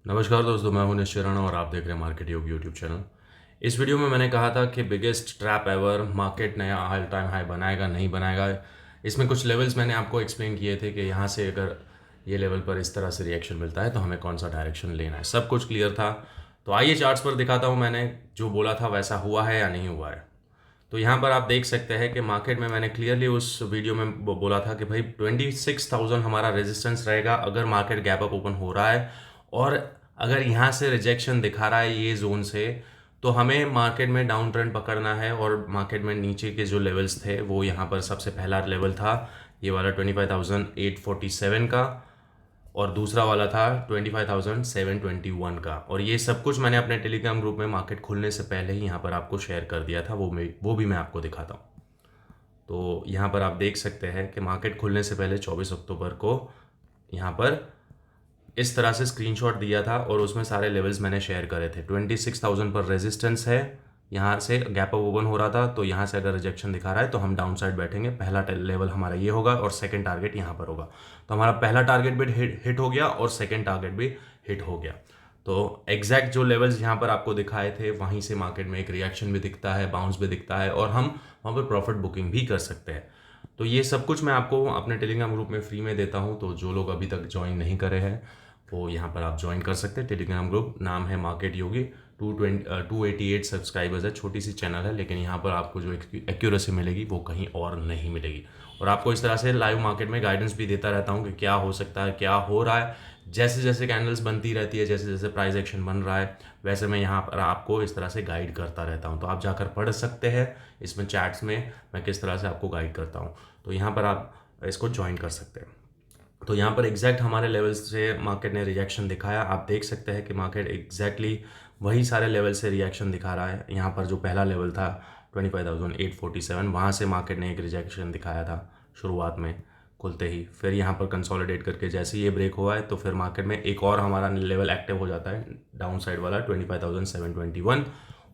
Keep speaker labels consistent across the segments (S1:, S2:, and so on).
S1: नमस्कार दोस्तों, मैं हूं निश्चय राणा और आप देख रहे हैं मार्केट योग यूट्यूब चैनल। इस वीडियो में मैंने कहा था कि बिगेस्ट ट्रैप एवर, मार्केट नया ऑल टाइम हाई बनाएगा नहीं बनाएगा। इसमें कुछ लेवल्स मैंने आपको एक्सप्लेन किए थे कि यहाँ से अगर ये लेवल पर इस तरह से रिएक्शन मिलता है तो हमें कौन सा डायरेक्शन लेना है, सब कुछ क्लियर था। तो आइए चार्ट्स पर दिखाता हूँ मैंने जो बोला था वैसा हुआ है या नहीं हुआ है। तो यहाँ पर आप देख सकते हैं कि मार्केट में मैंने क्लियरली उस वीडियो में बोला था कि भाई 26,000 हमारा रेजिस्टेंस रहेगा अगर मार्केट गैप अप ओपन हो रहा है, और अगर यहाँ से रिजेक्शन दिखा रहा है ये जोन से, तो हमें मार्केट में डाउन ट्रेंड पकड़ना है। और मार्केट में नीचे के जो लेवल्स थे वो यहाँ पर सबसे पहला लेवल था ये वाला 25,847 का, और दूसरा वाला था 25,721 का। और ये सब कुछ मैंने अपने टेलीग्राम ग्रुप में मार्केट खुलने से पहले ही यहाँ पर आपको शेयर कर दिया था, वो भी मैं आपको दिखाता हूँ। तो यहाँ पर आप देख सकते हैं कि मार्केट खुलने से पहले 24 अक्टूबर को यहाँ पर इस तरह से स्क्रीनशॉट दिया था और उसमें सारे लेवल्स मैंने शेयर करे थे। 26,000 पर रेजिस्टेंस है, यहाँ से गैप अप ओपन हो रहा था, तो यहाँ से अगर रिजेक्शन दिखा रहा है तो हम डाउन साइड बैठेंगे। पहला लेवल हमारा ये होगा और सेकंड टारगेट यहाँ पर होगा। तो हमारा पहला टारगेट भी हिट हो गया और सेकंड टारगेट भी हिट हो गया। तो एग्जैक्ट जो लेवल्स यहाँ पर आपको दिखाए थे वहीं से मार्केट में एक रिएक्शन भी दिखता है, बाउंस भी दिखता है, और हम वहाँ पर प्रॉफिट बुकिंग भी कर सकते हैं। तो ये सब कुछ मैं आपको अपने टेलीग्राम ग्रुप में फ्री में देता हूँ। तो जो लोग अभी तक ज्वाइन नहीं करे हैं वो यहाँ पर आप ज्वाइन कर सकते हैं। टेलीग्राम ग्रुप नाम है मार्केट योगी। 288 सब्सक्राइबर्स है, छोटी सी चैनल है, लेकिन यहाँ पर आपको जो एक्यूरेसी मिलेगी वो कहीं और नहीं मिलेगी। और आपको इस तरह से लाइव मार्केट में गाइडेंस भी देता रहता हूँ कि क्या हो सकता है, क्या हो रहा है। जैसे जैसे कैंडल्स बनती रहती है, जैसे जैसे प्राइस एक्शन बन रहा है, वैसे मैं यहाँ पर आपको इस तरह से गाइड करता रहता हूँ। तो आप जाकर पढ़ सकते हैं इसमें चैट्स में मैं किस तरह से आपको गाइड करता हूँ। तो यहाँ पर आप इसको ज्वाइन कर सकते हैं। तो यहाँ पर एग्जैक्ट हमारे लेवल्स से मार्केट ने रिएक्शन दिखाया। आप देख सकते हैं कि मार्केट एग्जैक्टली वही सारे लेवल से रिएक्शन दिखा रहा है। यहाँ पर जो पहला लेवल था 25,847, वहाँ से मार्केट ने एक रिजेक्शन दिखाया था शुरुआत में खुलते ही। फिर यहाँ पर कंसोलिडेट करके जैसे ये ब्रेक हुआ है तो फिर मार्केट में एक और हमारा लेवल एक्टिव हो जाता है डाउन साइड वाला 25,721,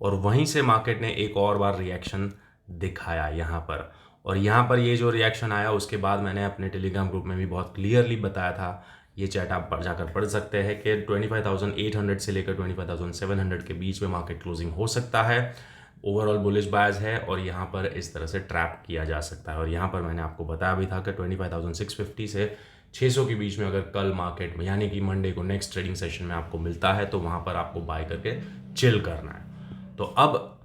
S1: और वहीं से मार्केट ने एक और बार रिएक्शन दिखाया यहाँ पर। और यहाँ पर ये जो रिएक्शन आया उसके बाद मैंने अपने टेलीग्राम ग्रुप में भी बहुत क्लियरली बताया था, ये चैट आप जाकर पढ़ सकते हैं कि 25,800 से लेकर 25,700 के बीच में मार्केट क्लोजिंग हो सकता है। ओवरऑल बुलिश बायस है और यहाँ पर इस तरह से ट्रैप किया जा सकता है। और यहाँ पर मैंने आपको बताया भी था कि 25,650 से 600 के बीच में अगर कल मार्केट में यानी कि मंडे को नेक्स्ट ट्रेडिंग सेशन में आपको मिलता है तो वहाँ पर आपको बाय करके चिल करना है। तो अब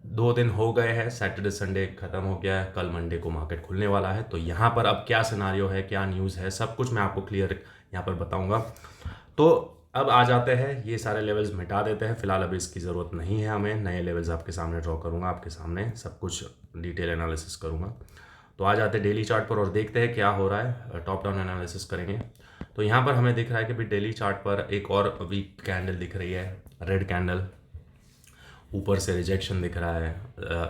S1: 2 दिन हो गए हैं, सैटरडे संडे खत्म हो गया है, कल मंडे को मार्केट खुलने वाला है। तो यहाँ पर अब क्या सिनारियो है, क्या न्यूज़ है, सब कुछ मैं आपको क्लियर यहाँ पर बताऊंगा। तो अब आ जाते हैं, ये सारे लेवल्स मिटा देते हैं। फिलहाल अभी इसकी ज़रूरत नहीं है हमें। नए लेवल्स आपके सामने ड्रॉ करूँगा, आपके सामने सब कुछ डिटेल एनालिसिस करूँगा। तो आ जाते हैं डेली चार्ट पर और देखते हैं क्या हो रहा है। टॉप डाउन एनालिसिस करेंगे। तो यहाँ पर हमें दिख रहा है कि भाई डेली चार्ट पर एक और वीक कैंडल दिख रही है, रेड कैंडल, ऊपर से रिजेक्शन दिख रहा है।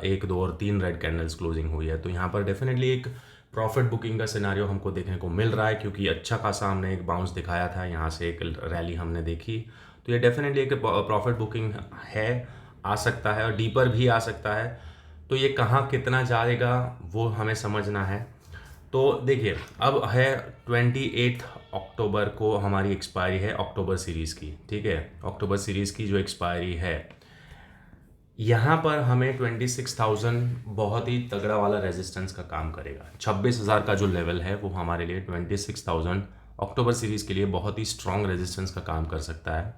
S1: 1, 2 और 3 रेड कैंडल्स क्लोजिंग हुई है। तो यहाँ पर डेफिनेटली एक प्रॉफिट बुकिंग का सिनारियो हमको देखने को मिल रहा है, क्योंकि अच्छा खासा हमने एक बाउंस दिखाया था, यहाँ से एक रैली हमने देखी। तो ये डेफिनेटली एक प्रॉफिट बुकिंग है, आ सकता है और डीपर भी आ सकता है। तो ये कहाँ कितना जाएगा वो हमें समझना है। तो देखिए, अब है 28 अक्टूबर को हमारी एक्सपायरी है अक्टूबर सीरीज़ की, ठीक है। अक्टूबर सीरीज़ की जो एक्सपायरी है, यहाँ पर हमें 26,000 बहुत ही तगड़ा वाला रेजिस्टेंस का काम करेगा। 26,000 का जो लेवल है वो हमारे लिए 26,000 अक्टूबर सीरीज़ के लिए बहुत ही स्ट्रॉन्ग रेजिस्टेंस का काम कर सकता है।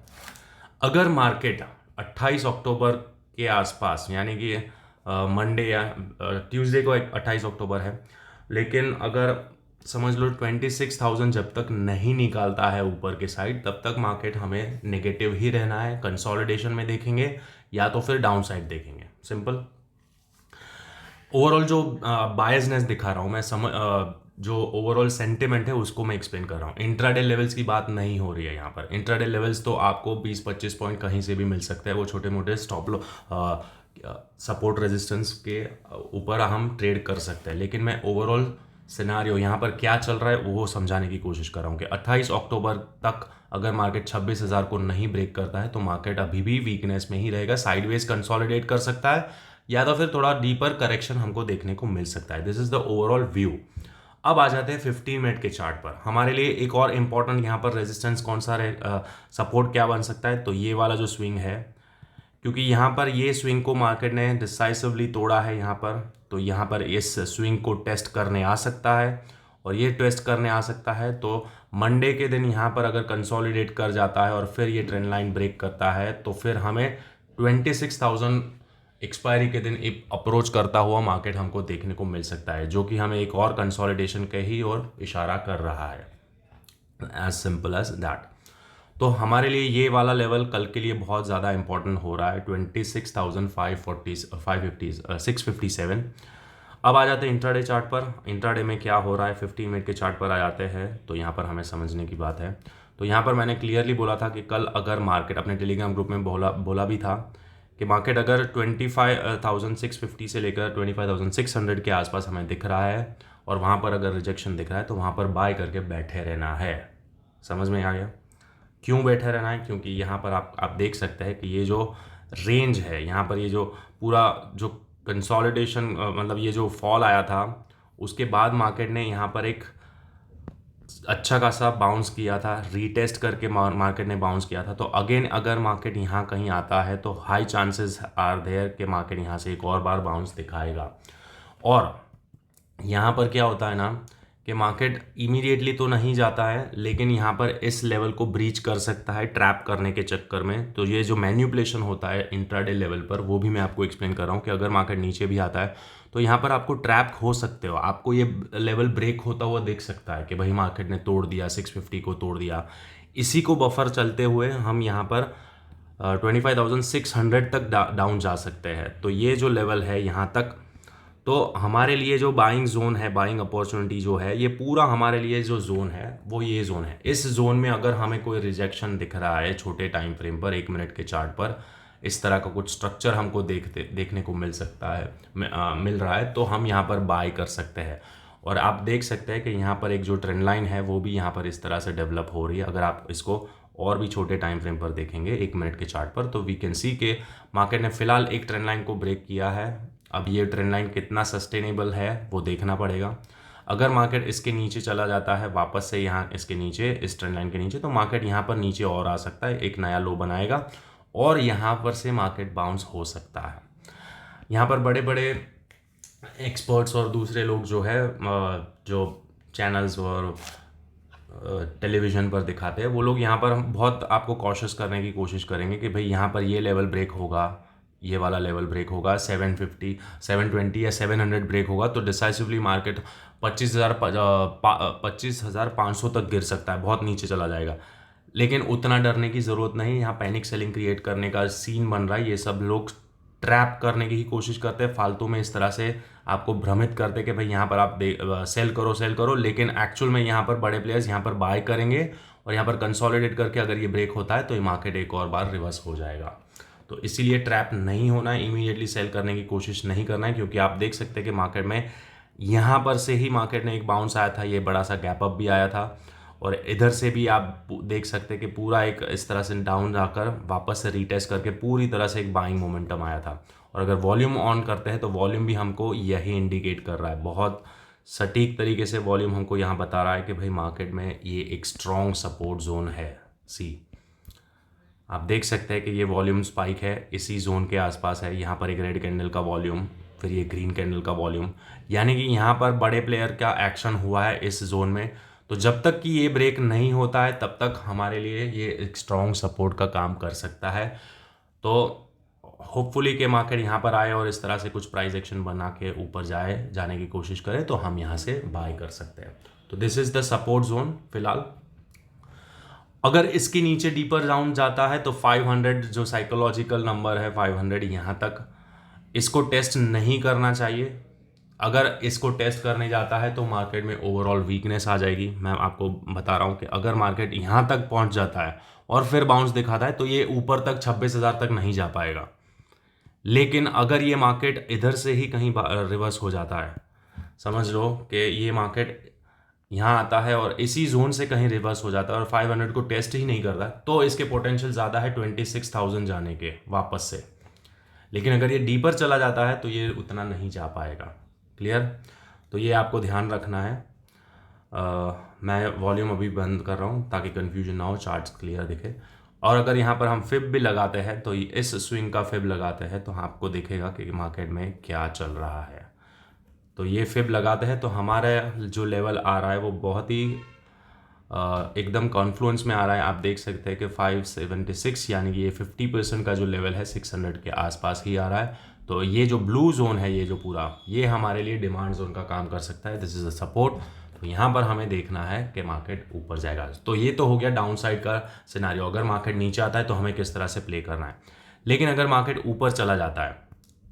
S1: अगर मार्केट 28 अक्टूबर के आसपास, यानी कि मंडे या ट्यूसडे को 28 अक्टूबर है, लेकिन अगर समझ लो 26,000 जब तक नहीं निकालता है ऊपर के साइड, तब तक मार्केट हमें नेगेटिव ही रहना है। कंसोलिडेशन में देखेंगे या तो फिर डाउन साइड देखेंगे, सिंपल। ओवरऑल जो बायसनेस दिखा रहा हूँ मैं, जो ओवरऑल सेंटिमेंट है उसको मैं एक्सप्लेन कर रहा हूँ। इंट्राडे लेवल्स की बात नहीं हो रही है यहाँ पर। इंट्राडे लेवल्स तो आपको 20-25 पॉइंट कहीं से भी मिल सकते हैं, वो छोटे मोटे स्टॉप लो सपोर्ट रेजिस्टेंस के ऊपर हम ट्रेड कर सकते हैं। लेकिन मैं ओवरऑल सिनारियो यहाँ पर क्या चल रहा है वो समझाने की कोशिश कर रहा हूँ कि 28 अक्टूबर तक अगर मार्केट 26,000 को नहीं ब्रेक करता है तो मार्केट अभी भी वीकनेस में ही रहेगा, साइडवेज कंसोलिडेट कर सकता है या तो फिर थोड़ा डीपर करेक्शन हमको देखने को मिल सकता है। This is the overall view. अब आ जाते हैं 15 मिनट के चार्ट पर। हमारे लिए एक और इम्पॉर्टेंट यहाँ पर रेजिस्टेंस कौन सा सपोर्ट क्या बन सकता है, तो ये वाला जो स्विंग है, क्योंकि यहाँ पर ये स्विंग को मार्केट ने डिसाइसिवली तोड़ा है यहाँ पर, तो यहाँ पर इस स्विंग को टेस्ट करने आ सकता है, और ये टेस्ट करने आ सकता है तो मंडे के दिन यहाँ पर अगर कंसोलिडेट कर जाता है और फिर ये ट्रेंड लाइन ब्रेक करता है तो फिर हमें 26,000 एक्सपायरी के दिन अप्रोच करता हुआ मार्केट हमको देखने को मिल सकता है, जो कि हमें एक और कंसोलिडेशन के ही ओर इशारा कर रहा है। As simple as that. तो हमारे लिए ये वाला लेवल कल के लिए बहुत ज़्यादा इंपॉर्टेंट हो रहा है, 26,657। अब आ जाते हैं इंट्राडे चार्ट पर। इंट्राडे में क्या हो रहा है, 15 मिनट के चार्ट पर आ जाते हैं, तो यहाँ पर हमें समझने की बात है। तो यहाँ पर मैंने क्लियरली बोला था कि कल अगर मार्केट, अपने टेलीग्राम ग्रुप में बोला भी था कि मार्केट अगर 25,650 से लेकर 25,600 के आसपास हमें दिख रहा है और वहाँ पर अगर रिजेक्शन दिख रहा है तो वहाँ पर बाय करके बैठे रहना है। समझ में आ गया क्यों बैठे रहना है? क्योंकि यहाँ पर आप देख सकते हैं कि ये जो रेंज है, यहाँ पर ये जो पूरा जो कंसोलिडेशन, मतलब ये जो फॉल आया था उसके बाद मार्केट ने यहाँ पर एक अच्छा खासा बाउंस किया था, रीटेस्ट करके मार्केट ने बाउंस किया था। तो अगेन अगर मार्केट यहाँ कहीं आता है तो हाई चांसेस आर देयर कि मार्केट यहाँ से एक और बार बाउंस दिखाएगा। और यहाँ पर क्या होता है ना कि मार्केट इमीडिएटली तो नहीं जाता है, लेकिन यहाँ पर इस लेवल को ब्रीच कर सकता है ट्रैप करने के चक्कर में। तो ये जो मैन्युपुलेशन होता है इंट्राडे लेवल पर, वो भी मैं आपको एक्सप्लेन कर रहा हूँ कि अगर मार्केट नीचे भी आता है तो यहाँ पर आपको ट्रैप हो सकते हो, आपको ये लेवल ब्रेक होता हुआ देख सकता है कि भाई मार्केट ने तोड़ दिया, 650 को तोड़ दिया। इसी को बफर चलते हुए हम यहाँ पर 25,600 तक डाउन जा सकते हैं। तो ये जो लेवल है यहाँ तक, तो हमारे लिए जो बाइंग जोन है, बाइंग अपॉर्चुनिटी जो है, ये पूरा हमारे लिए जो जोन है वो ये जोन है। इस जोन में अगर हमें कोई रिजेक्शन दिख रहा है छोटे टाइम फ्रेम पर, 1 मिनट के चार्ट पर, इस तरह का कुछ स्ट्रक्चर हमको देखने को मिल सकता है, मिल रहा है, तो हम यहाँ पर बाय कर सकते हैं। और आप देख सकते हैं कि यहाँ पर एक जो ट्रेंड लाइन है वो भी यहाँ पर इस तरह से डेवलप हो रही है। अगर आप इसको और भी छोटे टाइम फ्रेम पर देखेंगे 1 मिनट के चार्ट पर, तो वी कैन सी के मार्केट ने फिलहाल एक ट्रेंड लाइन को ब्रेक किया है। अब ये ट्रेंड लाइन कितना सस्टेनेबल है वो देखना पड़ेगा। अगर मार्केट इसके नीचे चला जाता है वापस से, यहाँ इसके नीचे, इस ट्रेंड लाइन के नीचे, तो मार्केट यहाँ पर नीचे और आ सकता है, एक नया लो बनाएगा और यहाँ पर से मार्केट बाउंस हो सकता है। यहाँ पर बड़े बड़े एक्सपर्ट्स और दूसरे लोग जो है, जो चैनल्स और टेलीविज़न पर दिखाते हैं, वो लोग यहाँ पर बहुत आपको कॉशियस करने की कोशिश करेंगे कि भाई यहाँ पर ये लेवल ब्रेक होगा, ये वाला लेवल ब्रेक होगा, 750, 720 या 700 ब्रेक होगा तो डिसाइसिवली मार्केट 25,500 तक गिर सकता है, बहुत नीचे चला जाएगा। लेकिन उतना डरने की ज़रूरत नहीं। यहाँ पैनिक सेलिंग क्रिएट करने का सीन बन रहा है। ये सब लोग ट्रैप करने की ही कोशिश करते हैं, फालतू में इस तरह से आपको भ्रमित करते कि भाई यहाँ पर आप सेल करो, लेकिन एक्चुअल में यहाँ पर बड़े प्लेयर्स यहाँ पर बाय करेंगे और यहाँ पर कंसोलिडेट करके अगर ये ब्रेक होता है तो ये मार्केट एक और बार रिवर्स हो जाएगा। तो इसीलिए ट्रैप नहीं होना है, इमीडिएटली सेल करने की कोशिश नहीं करना है, क्योंकि आप देख सकते हैं कि मार्केट में यहाँ पर से ही मार्केट ने एक बाउंस आया था, ये बड़ा सा गैप अप भी आया था, और इधर से भी आप देख सकते हैं कि पूरा एक इस तरह से डाउन जाकर वापस से रीटेस्ट करके पूरी तरह से एक बाइंग मोमेंटम आया था। और अगर वॉल्यूम ऑन करते हैं तो वॉल्यूम भी हमको यही इंडिकेट कर रहा है, बहुत सटीक तरीके से वॉल्यूम हमको यहाँ बता रहा है कि भाई मार्केट में ये एक स्ट्रॉन्ग सपोर्ट जोन है। आप देख सकते हैं कि ये वॉल्यूम स्पाइक है, इसी जोन के आसपास है। यहाँ पर एक रेड कैंडल का वॉल्यूम, फिर ये ग्रीन कैंडल का वॉल्यूम, यानी कि यहाँ पर बड़े प्लेयर का एक्शन हुआ है इस जोन में। तो जब तक कि ये ब्रेक नहीं होता है तब तक हमारे लिए ये एक स्ट्रॉन्ग सपोर्ट का काम कर सकता है। तो होपफुली कि मार्केट यहाँ पर आए और इस तरह से कुछ प्राइस एक्शन बना के ऊपर जाने की कोशिश करे तो हम यहाँ से बाय कर सकते हैं। तो this is the support zone फिलहाल। अगर इसके नीचे डीपर डाउन जाता है तो 500 जो साइकोलॉजिकल नंबर है 500, यहाँ तक इसको टेस्ट नहीं करना चाहिए। अगर इसको टेस्ट करने जाता है तो मार्केट में ओवरऑल वीकनेस आ जाएगी। मैं आपको बता रहा हूँ कि अगर मार्केट यहाँ तक पहुँच जाता है और फिर बाउंस दिखाता है तो ये ऊपर तक 26,000 तक नहीं जा पाएगा। लेकिन अगर ये मार्केट इधर से ही कहीं रिवर्स हो जाता है, समझ लो कि ये मार्केट यहाँ आता है और इसी जोन से कहीं रिवर्स हो जाता है और 500 को टेस्ट ही नहीं करता, तो इसके पोटेंशियल ज़्यादा है 26,000 जाने के वापस से। लेकिन अगर ये डीपर चला जाता है तो ये उतना नहीं जा पाएगा। क्लियर? तो ये आपको ध्यान रखना है। मैं वॉल्यूम अभी बंद कर रहा हूँ ताकि कन्फ्यूजन ना हो, चार्ट्स क्लियर दिखे। और अगर यहाँ पर हम फिब भी लगाते हैं तो इस स्विंग का फिब लगाते हैं तो आपको दिखेगा कि मार्केट में क्या चल रहा है। तो ये फिब लगाते हैं तो हमारा जो लेवल आ रहा है वो बहुत ही एकदम कॉन्फ्लुएंस में आ रहा है। आप देख सकते हैं कि 576 यानी कि ये 50% का जो लेवल है 600 के आसपास ही आ रहा है। तो ये जो ब्लू जोन है, ये जो पूरा, ये हमारे लिए डिमांड जोन का काम कर सकता है। This is a support. तो यहाँ पर हमें देखना है कि मार्केट ऊपर जाएगा। तो ये तो हो गया डाउन साइड का सिनारियो। अगर मार्केट नीचे आता है तो हमें किस तरह से प्ले करना है। लेकिन अगर मार्केट ऊपर चला जाता है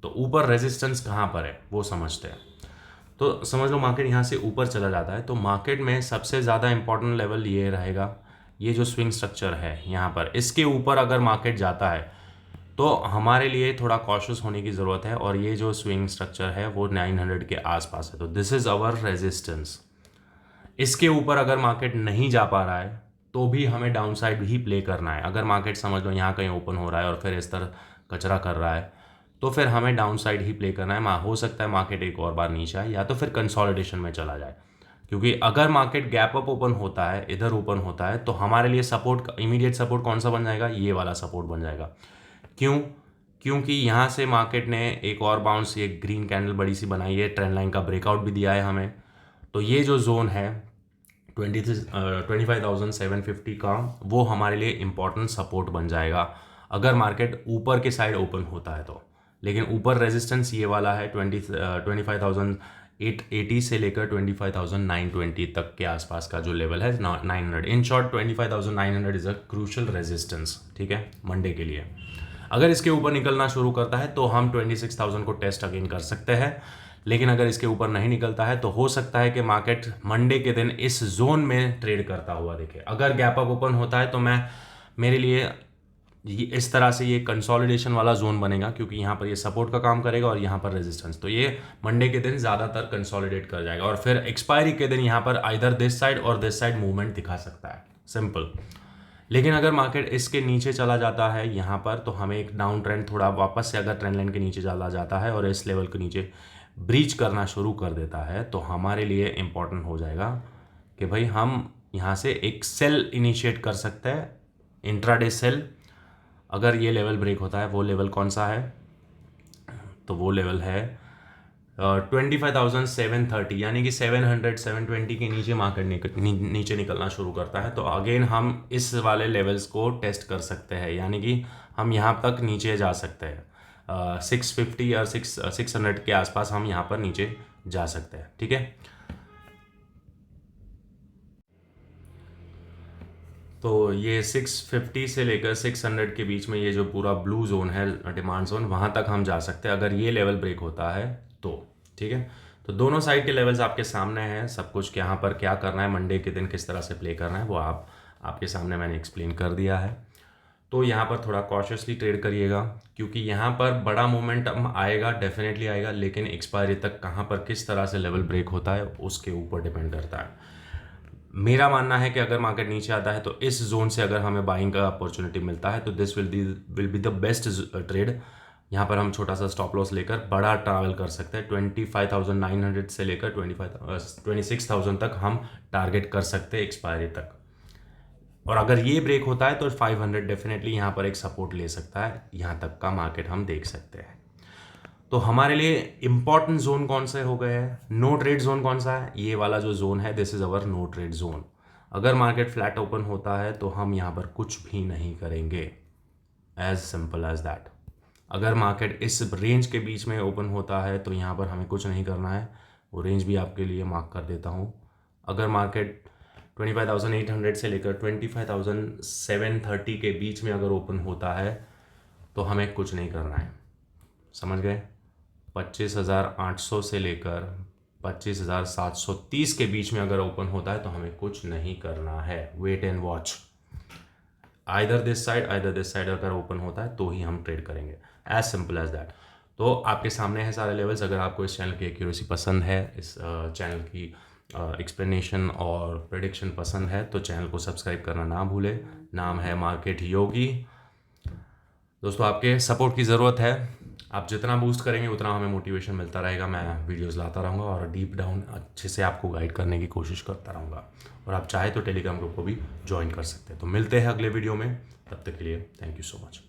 S1: तो ऊपर रेजिस्टेंस कहाँ पर है वो समझते हैं। तो समझ लो मार्केट यहाँ से ऊपर चला जाता है तो मार्केट में सबसे ज़्यादा इंपॉर्टेंट लेवल ये रहेगा, ये जो स्विंग स्ट्रक्चर है यहाँ पर, इसके ऊपर अगर मार्केट जाता है तो हमारे लिए थोड़ा कॉशियस होने की ज़रूरत है। और ये जो स्विंग स्ट्रक्चर है वो 900 के आसपास है। तो दिस इज़ आवर रेजिस्टेंस। इसके ऊपर अगर मार्केट नहीं जा पा रहा है तो भी हमें डाउन साइड ही प्ले करना है। अगर मार्केट समझ लो यहाँ कहीं ओपन हो रहा है और फिर इस तरह कचरा कर रहा है तो फिर हमें डाउन साइड ही प्ले करना है। हो सकता है मार्केट एक और बार नीचे आए या तो फिर कंसोलिडेशन में चला जाए। क्योंकि अगर मार्केट गैप अप ओपन होता है, इधर ओपन होता है, तो हमारे लिए सपोर्ट, इमीडिएट सपोर्ट कौन सा बन जाएगा, ये वाला सपोर्ट बन जाएगा। क्यों? क्योंकि यहाँ से मार्केट ने एक और बाउंस, ये ग्रीन कैंडल बड़ी सी बनाई है, ट्रेंड लाइन का ब्रेकआउट भी दिया है हमें। तो ये जो जोन है 25,750 का, वो हमारे लिए इम्पॉर्टेंट सपोर्ट बन जाएगा अगर मार्केट ऊपर के साइड ओपन होता है तो। लेकिन ऊपर रेजिस्टेंस ये वाला है 25,880 से लेकर 25,920 तक के आसपास का जो लेवल है 900। In short 25,900 is a crucial resistance, ठीक है, मंडे के लिए। अगर इसके ऊपर निकलना शुरू करता है तो हम 26,000 को टेस्ट अगेन कर सकते हैं। लेकिन अगर इसके ऊपर नहीं निकलता है तो हो सकता है कि मार्केट मंडे के दिन इस जोन में ट्रेड करता हुआ दिखे। अगर गैप अप ओपन होता है तो मेरे लिए इस तरह से ये कंसोलिडेशन वाला जोन बनेगा, क्योंकि यहाँ पर ये सपोर्ट का काम करेगा और यहाँ पर रेजिस्टेंस। तो ये मंडे के दिन ज़्यादातर कंसोलिडेट कर जाएगा और फिर एक्सपायरी के दिन यहाँ पर आइदर दिस साइड और दिस साइड मूवमेंट दिखा सकता है, सिंपल। लेकिन अगर मार्केट इसके नीचे चला जाता है यहाँ पर तो हमें एक डाउन ट्रेंड थोड़ा वापस से अगर ट्रेंड लाइन के नीचे चला जाता है और इस लेवल के नीचे ब्रीच करना शुरू कर देता है तो हमारे लिए इम्पॉर्टेंट हो जाएगा कि भाई हम यहाँ से एक सेल इनिशिएट कर सकते हैं, इंट्राडे सेल। अगर ये लेवल ब्रेक होता है, वो लेवल कौन सा है, तो वो लेवल है 25,730, यानी कि 720 के नीचे मार्केट नीचे निकलना शुरू करता है तो अगेन हम इस वाले लेवल्स को टेस्ट कर सकते हैं, यानी कि हम यहाँ तक नीचे जा सकते हैं। 650 या 600 के आसपास हम यहाँ पर नीचे जा सकते हैं, ठीक है। तो ये 650 से लेकर 600 के बीच में ये जो पूरा ब्लू जोन है, डिमांड जोन, वहाँ तक हम जा सकते हैं अगर ये लेवल ब्रेक होता है तो, ठीक है। तो दोनों साइड के लेवल्स आपके सामने हैं, सब कुछ यहाँ पर क्या करना है, मंडे के दिन किस तरह से प्ले करना है, वो आपके सामने मैंने एक्सप्लेन कर दिया है। तो यहाँ पर थोड़ा कॉशियसली ट्रेड करिएगा, क्योंकि यहाँ पर बड़ा मोमेंटम आएगा, डेफिनेटली आएगा, लेकिन एक्सपायरी तक कहाँ पर किस तरह से लेवल ब्रेक होता है उसके ऊपर डिपेंड करता है। मेरा मानना है कि अगर मार्केट नीचे आता है तो इस जोन से अगर हमें बाइंग का अपॉर्चुनिटी मिलता है तो this will be the best trade. यहाँ पर हम छोटा सा स्टॉप लॉस लेकर बड़ा ट्रैवल कर सकते हैं। 25,900 से लेकर 26,000 तक हम टारगेट कर सकते हैं एक्सपायरी तक। और अगर ये ब्रेक होता है तो 500 डेफिनेटली यहाँ पर एक सपोर्ट ले सकता है, यहाँ तक का मार्केट हम देख सकते हैं। तो हमारे लिए इंपॉर्टेंट जोन कौन से हो गए हैं, नो ट्रेड जोन कौन सा है, ये वाला जो जोन है, this is our no trade zone. अगर मार्केट फ्लैट ओपन होता है तो हम यहाँ पर कुछ भी नहीं करेंगे, एज सिंपल एज दैट। अगर मार्केट इस रेंज के बीच में ओपन होता है तो यहाँ पर हमें कुछ नहीं करना है, वो रेंज भी आपके लिए मार्क कर देता हूँ। अगर मार्केट 25,800 से लेकर 25,730 के बीच में अगर ओपन होता है तो हमें कुछ नहीं करना है, समझ गए। 25,800 से लेकर 25,730 के बीच में अगर ओपन होता है तो हमें कुछ नहीं करना है, wait and watch. Either this side अगर ओपन होता है तो ही हम ट्रेड करेंगे, एज सिंपल एज दैट। तो आपके सामने हैं सारे लेवल्स। अगर आपको इस चैनल की एक्यूरेसी पसंद है, इस चैनल की एक्सप्लेनेशन और प्रेडिक्शन पसंद है तो चैनल को सब्सक्राइब करना ना भूले। नाम है मार्केट योगी। दोस्तों आपके सपोर्ट की ज़रूरत है, आप जितना बूस्ट करेंगे उतना हमें मोटिवेशन मिलता रहेगा। मैं वीडियोस लाता रहूँगा और डीप डाउन अच्छे से आपको गाइड करने की कोशिश करता रहूँगा। और आप चाहे तो टेलीग्राम ग्रुप को भी ज्वाइन कर सकते हैं। तो मिलते हैं अगले वीडियो में, तब तक के लिए थैंक यू सो मच।